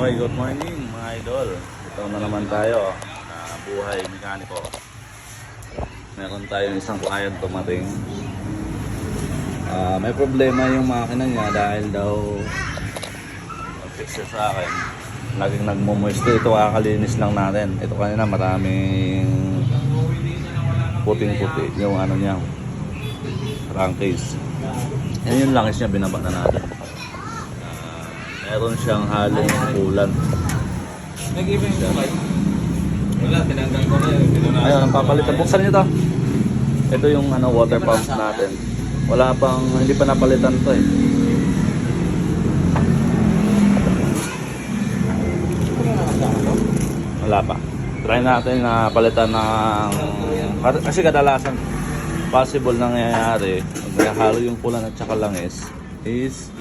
Okay, good morning mga idol. Ito na naman tayo na buhay mekaniko. Meron tayong isang client tumating. May problema yung makina niya dahil daw fix sa akin. Laging nagmumoisto. Ito kakalinis lang natin. Ito kanina maraming puting-puti yung ano niya, crankcase. Yan yung langis niya, binaba na natin. Meron siyang halong ulan. Nag-even siya. Wala, tinanggal ko na yun. Ayun, ang papalitan. Buksan niyo to. Ito yung ano, water pump natin. Wala pang, hindi pa napalitan to eh. Wala pa. Try natin na palitan ng... Kasi kadalasan possible nangyayari pag halo yung kulan at saka langis is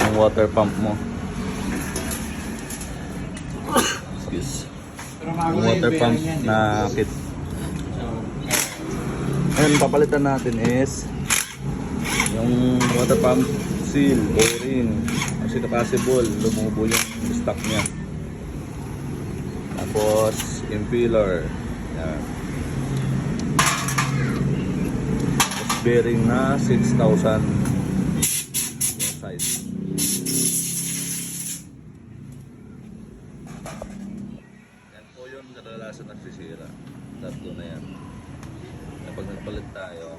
yung water pump mo. Excuse. Yung water pump na kit. Ngayon, papalitan natin is yung water pump seal, o-ring. Kasi possible, lumubo yung stock niya. Tapos, impeller. Yan. Tapos, bearing na 6,000 yung size. Yan po yun, kadalasan nagsisira. Tatlo na yan. Kapag nagpalit tayo,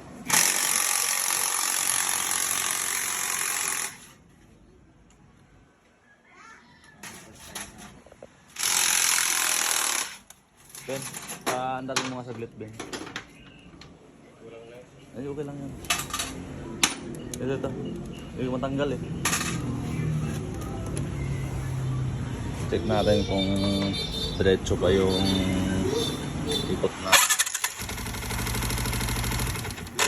Ben, andarin mo nga saglit, Ben. Ay, okay lang yan. Ito. Hindi matanggal eh. Check natin kung diretso pa yung ikot na.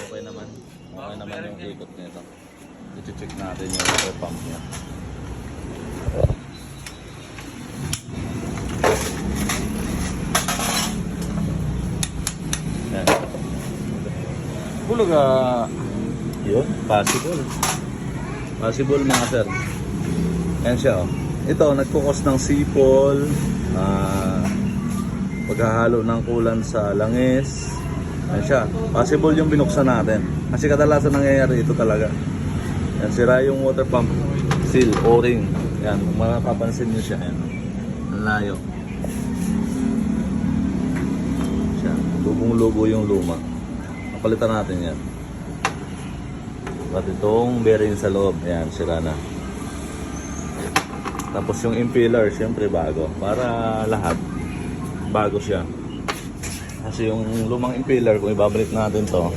Okay naman. Okay naman yung ikot nito. I-check natin yung water pump niya. Bulog yun, possible mga sir. Yan siya oh. Ito, nagkukos ng sipol, paghahalo ng kulan sa langis. Yan siya, possible yung binuksan natin. Kasi kadalasan nangyayari ito talaga. Yan, sira yung water pump seal, o-ring. Yan, mapapansin nyo siya. Yan, ang layo. Siya, lubong-lubo yung luma. Palitan natin yan. At itong bearing sa loob, ayan, sira na. Tapos yung impeller, syempre bago. Para lahat, bago siya. Kasi yung lumang impeller, kung ibabalik natin to,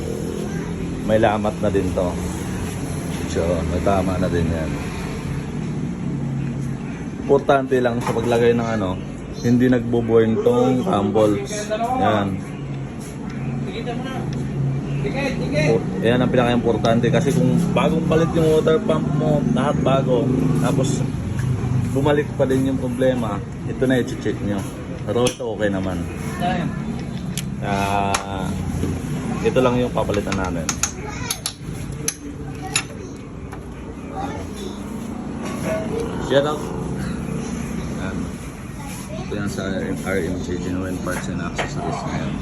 may lamat na din to. So, may tama na din yan. Importante lang sa paglagay ng ano, hindi nagbo-burn tong cam bolts. Yan. Yan ang pinaka-importante kasi kung bagong palit yung water pump mo, lahat bago, tapos bumalik pa din yung problema, ito na i-check nyo. Pero ito okay naman. Ito lang yung papalitan natin. Shout out. Ito yan sa RMC Genuine Parts and Accessories ngayon.